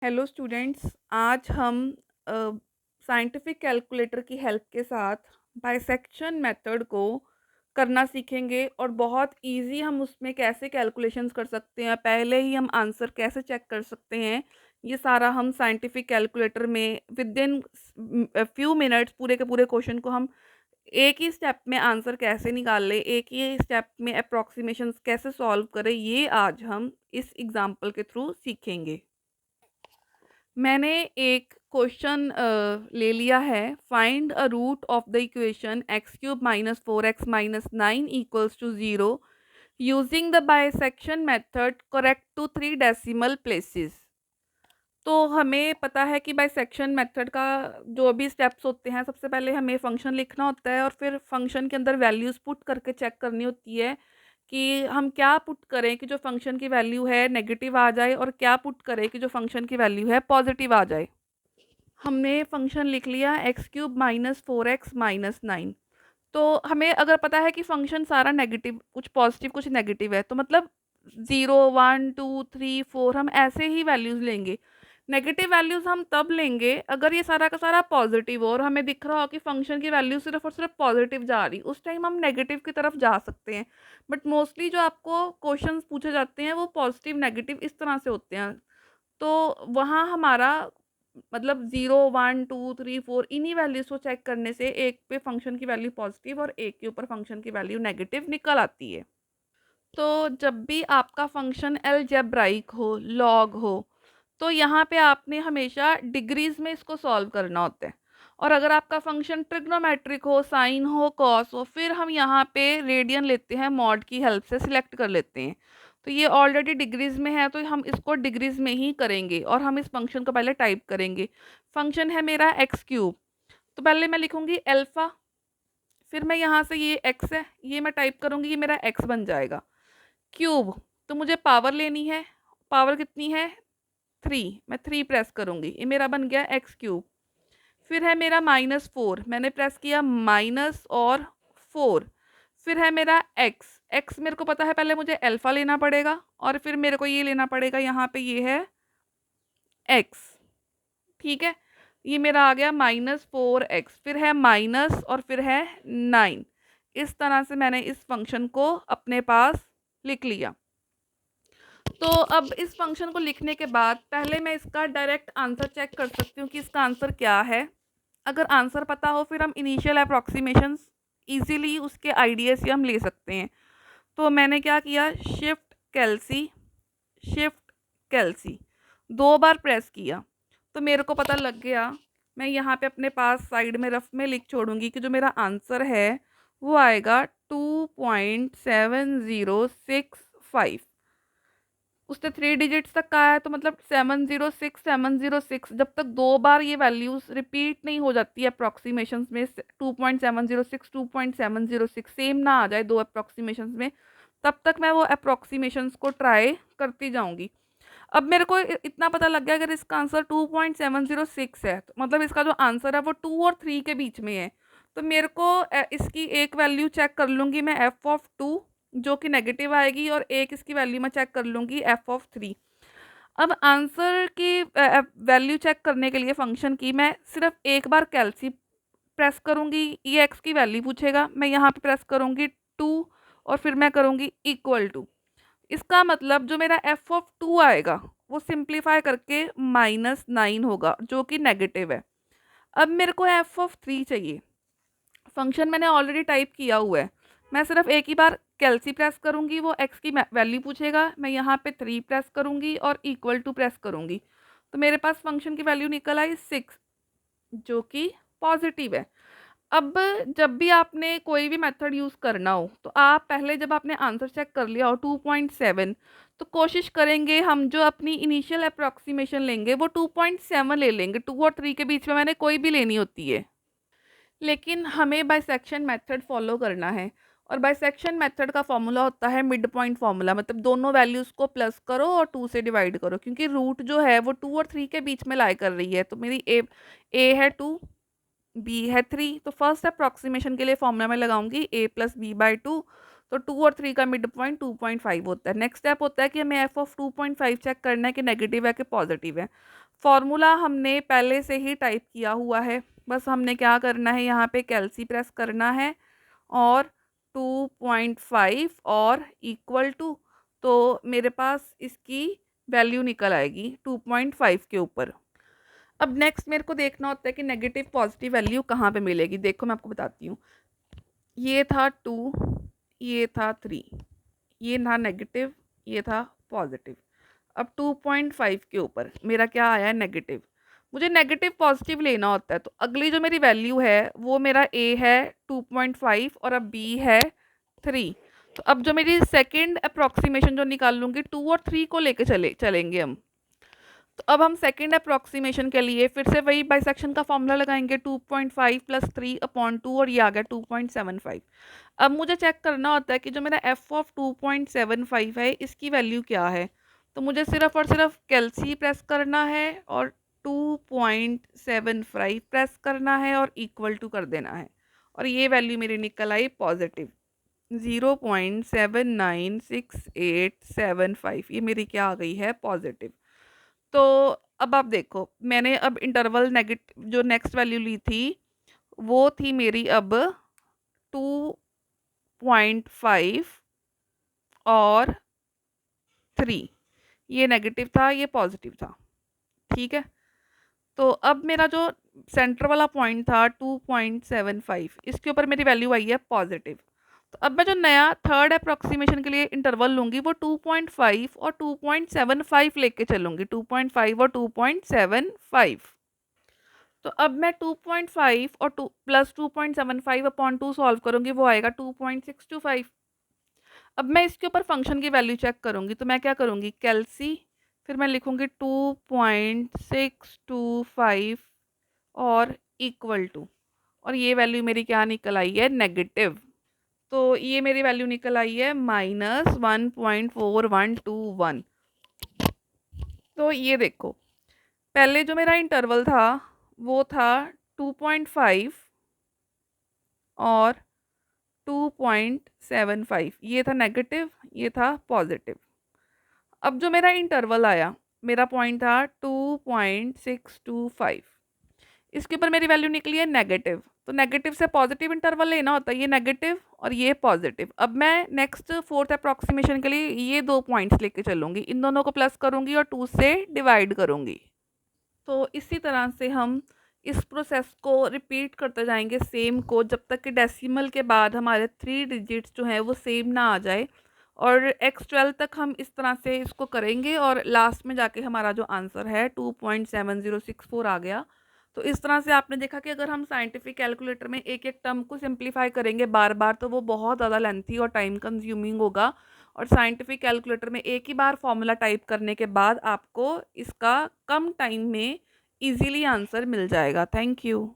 Hello students, आज हम scientific calculator की हेल्प के साथ बाइसेक्शन मेथड को करना सीखेंगे और बहुत इजी हम उसमें कैसे कैलकुलेशंस कर सकते हैं, पहले ही हम आंसर कैसे चेक कर सकते हैं। ये सारा हम साइंटिफिक कैलकुलेटर में विद इन फ्यू मिनट्स पूरे के पूरे क्वेश्चन को हम एक ही स्टेप में आंसर कैसे निकाल ले, एक ही स्टेप में अप्रोक्सीमेशंस कैसे सॉल्व करें, ये आज हम इस एग्जांपल के थ्रू सीखेंगे। मैंने एक क्वेश्चन ले लिया है। Find a root of the equation x cube minus four x minus nine equals to zero using the bisection method correct to three decimal places. तो हमें पता है कि बाइसेक्शन मेथड का जो भी स्टेप्स होते हैं, सबसे पहले हमें फंक्शन लिखना होता है और फिर फंक्शन के अंदर वैल्यूज़ पुट करके चेक करनी होती है कि हम क्या पुट करें कि जो फंक्शन की वैल्यू है नेगेटिव आ जाए और क्या पुट करें कि जो फंक्शन की वैल्यू है पॉजिटिव आ जाए। हमने फंक्शन लिख लिया x cube minus four x minus nine. तो हमें अगर पता है कि फंक्शन सारा नेगेटिव, कुछ पॉजिटिव कुछ नेगेटिव है, तो मतलब zero one two three four हम ऐसे ही वैल्यूज़ लेंगे। नेगेटिव वैल्यूज़ हम तब लेंगे अगर ये सारा का सारा पॉजिटिव हो और हमें दिख रहा हो कि फंक्शन की वैल्यू सिर्फ और सिर्फ पॉजिटिव जा रही, उस टाइम हम नेगेटिव की तरफ जा सकते हैं। बट मोस्टली जो आपको क्वेश्चंस पूछे जाते हैं वो पॉजिटिव नेगेटिव इस तरह से होते हैं। तो वहाँ हमारा मतलब zero one two three four इन्हीं वैल्यूज़ को चेक करने से एक पे फंक्शन की वैल्यू पॉजिटिव और एक के ऊपर फंक्शन की वैल्यू नेगेटिव निकल आती है। तो जब भी आपका फंक्शन अलजेब्राइक हो, लॉग हो, तो यहाँ पे आपने हमेशा डिग्रीज में इसको सॉल्व करना होता है। और अगर आपका फंक्शन ट्रिग्नोमेट्रिक हो, साइन हो, कॉस हो, फिर हम यहाँ पे रेडियन लेते हैं, मॉड की हेल्प से सिलेक्ट कर लेते हैं। तो ये ऑलरेडी डिग्रीज में है तो हम इसको डिग्रीज में ही करेंगे और हम इस फंक्शन को पहले टाइप करेंगे। फंक्शन है मेरा एक्स क्यूब, तो पहले मैं लिखूंगी अल्फा, फिर मैं यहाँ से ये एक्स है ये मैं टाइप करूंगी, ये मेरा एक्स बन जाएगा। क्यूब, तो मुझे पावर लेनी है, पावर कितनी है थ्री, मैं थ्री प्रेस करूंगी, ये मेरा बन गया एक्स क्यूब। फिर है मेरा माइनस फोर, मैंने प्रेस किया माइनस और फोर। फिर है मेरा एक्स, एक्स मेरे को पता है पहले मुझे अल्फा लेना पड़ेगा और फिर मेरे को ये लेना पड़ेगा, यहाँ पे ये है एक्स। ठीक है, ये मेरा आ गया माइनस फोर एक्स, फिर है माइनस और फिर है नाइन। इस तरह से मैंने इस फंक्शन को अपने पास लिख लिया। तो अब इस फंक्शन को लिखने के बाद पहले मैं इसका डायरेक्ट आंसर चेक कर सकती हूँ कि इसका आंसर क्या है। अगर आंसर पता हो फिर हम इनिशियल अप्रॉक्सीमेशंस इजीली उसके आइडिया से हम ले सकते हैं। तो मैंने क्या किया, शिफ्ट कैल्सी दो बार प्रेस किया तो मेरे को पता लग गया। मैं यहाँ पे अपने पास साइड में रफ में लिख छोड़ूंगी कि जो मेरा आंसर है वो आएगा 2.7065। उसने थ्री डिजिट्स तक कहा है तो मतलब 706 706, जब तक दो बार ये वैल्यूज रिपीट नहीं हो जाती है अप्रॉक्सीमेशंस में, 2.706 2.706 सेम ना आ जाए दो अप्रॉक्सीमेशंस में, तब तक मैं वो अप्रॉक्सीमेशंस को ट्राई करती जाऊंगी। अब मेरे को इतना पता लग गया अगर इसका आंसर 2.706 है तो मतलब इसका जो आंसर है वो टू और थ्री के बीच में है। तो मेरे को इसकी एक वैल्यू चेक कर लूँगी मैं एफ ऑफ टू, जो कि नेगेटिव आएगी, और एक इसकी वैल्यू मैं चेक कर लूँगी एफ ऑफ थ्री। अब आंसर की वैल्यू चेक करने के लिए फंक्शन की मैं सिर्फ एक बार कैल्सी प्रेस करूँगी, ये एक्स की वैल्यू पूछेगा, मैं यहाँ पे प्रेस करूँगी टू और फिर मैं करूँगी इक्वल टू। इसका मतलब जो मेरा एफ ऑफ टू आएगा वो सिंप्लीफाई करके माइनस नाइन होगा जो कि नेगेटिव है। अब मेरे को एफ ऑफ थ्री चाहिए, फंक्शन मैंने ऑलरेडी टाइप किया हुआ है, मैं सिर्फ एक ही बार कैल्सी प्रेस करूंगी, वो एक्स की वैल्यू पूछेगा, मैं यहाँ पे थ्री प्रेस करूंगी और इक्वल टू प्रेस करूंगी, तो मेरे पास फंक्शन की वैल्यू निकल आई सिक्स जो कि पॉजिटिव है। अब जब भी आपने कोई भी मेथड यूज़ करना हो तो आप पहले जब आपने आंसर चेक कर लिया हो 2.7, तो कोशिश करेंगे हम जो अपनी इनिशियल अप्रॉक्सीमेशन लेंगे वो 2.7 ले लेंगे, टू और थ्री के बीच में मैंने कोई भी लेनी होती है। लेकिन हमें बाइसेक्शन मेथड फॉलो करना है और बाइसेक्शन मेथड का फॉर्मूला होता है मिड पॉइंट फॉर्मूला, मतलब दोनों वैल्यूज़ को प्लस करो और टू से डिवाइड करो, क्योंकि रूट जो है वो टू और थ्री के बीच में लाई कर रही है। तो मेरी ए है टू, बी है थ्री, तो फर्स्ट अप्रॉक्सीमेशन के लिए फॉर्मूला में लगाऊंगी ए प्लस बी बाई टू। तो टू और थ्री का मिड पॉइंट 2.5 होता है। नेक्स्ट स्टेप होता है कि हमें एफ ऑफ 2.5 चेक करना है कि नेगेटिव है कि पॉजिटिव है। फॉर्मूला हमने पहले से ही टाइप किया हुआ है, बस हमने क्या करना है, यहाँ पे कैल्सी प्रेस करना है और 2.5 और इक्वल टू, तो मेरे पास इसकी वैल्यू निकल आएगी 2.5 के ऊपर। अब नेक्स्ट मेरे को देखना होता है कि नेगेटिव पॉजिटिव वैल्यू कहाँ पे मिलेगी। देखो मैं आपको बताती हूँ, ये था 2, ये था 3, ये था नेगेटिव, ये था पॉजिटिव। अब 2.5 के ऊपर मेरा क्या आया है, नेगेटिव। मुझे नेगेटिव पॉजिटिव लेना होता है, तो अगली जो मेरी वैल्यू है वो मेरा ए है 2.5 और अब बी है 3। तो अब जो मेरी सेकंड अप्रॉक्सीमेशन जो निकाल लूँगी, 2 और 3 को लेके चलेंगे हम। तो अब हम सेकंड अप्रॉक्सीमेशन के लिए फिर से वही बाइसेक्शन का फॉर्मूला लगाएंगे, 2.5 प्लस 3/2 और ये आ गया 2.75। अब मुझे चेक करना होता है कि जो मेरा एफ ऑफ 2.75 है इसकी वैल्यू क्या है। तो मुझे सिर्फ और सिर्फ कैल्सी प्रेस करना है और 2.75 प्रेस करना है और इक्वल टू कर देना है, और ये वैल्यू मेरी निकल आई पॉजिटिव 0.796875। ये मेरी क्या आ गई है, पॉजिटिव। तो अब आप देखो, मैंने अब इंटरवल नेगेटिव जो नेक्स्ट वैल्यू ली थी वो थी मेरी अब 2.5 और 3। ये नेगेटिव था, ये पॉजिटिव था, ठीक है। तो अब मेरा जो सेंटर वाला पॉइंट था 2.75, इसके ऊपर मेरी वैल्यू आई है पॉजिटिव। तो अब मैं जो नया थर्ड अप्रॉक्सीमेशन के लिए इंटरवल लूँगी वो 2.5 और 2.75 लेके चलूँगी, 2.5 और 2.75। तो अब मैं 2.5 और 2 प्लस 2.75/2 सॉल्व करूँगी, वो आएगा 2.625। अब मैं इसके ऊपर फंक्शन की वैल्यू चेक करूँगी, तो मैं क्या करूँगी, कैल्सी, फिर मैं लिखूँगी 2.625 और इक्वल टू, और ये वैल्यू मेरी क्या निकल आई है, नेगेटिव। तो ये मेरी वैल्यू निकल आई है -1.4121। तो ये देखो, पहले जो मेरा इंटरवल था वो था 2.5 और 2.75, ये था नेगेटिव, ये था पॉजिटिव। अब जो मेरा इंटरवल आया, मेरा पॉइंट था 2.625, इसके ऊपर मेरी वैल्यू निकली है नेगेटिव। तो नेगेटिव से पॉजिटिव इंटरवल लेना होता है, ये नेगेटिव और ये पॉजिटिव। अब मैं नेक्स्ट फोर्थ अप्रॉक्सीमेशन के लिए ये दो पॉइंट्स लेके चलूँगी, इन दोनों को प्लस करूँगी और 2 से डिवाइड करूँगी। तो इसी तरह से हम इस प्रोसेस को रिपीट करते जाएंगे सेम को, जब तक कि डेसिमल के बाद हमारे 3 डिजिट्स जो हैं वो सेम ना आ जाए, और x12 तक हम इस तरह से इसको करेंगे और लास्ट में जाके हमारा जो आंसर है 2.7064 आ गया। तो इस तरह से आपने देखा कि अगर हम साइंटिफिक कैलकुलेटर में एक एक टर्म को सिंप्लीफाई करेंगे बार बार, तो वो बहुत ज़्यादा लेंथी और टाइम कंज्यूमिंग होगा, और साइंटिफिक कैलकुलेटर में एक ही बार फॉर्मूला टाइप करने के बाद आपको इसका कम टाइम में इजीली आंसर मिल जाएगा। Thank you.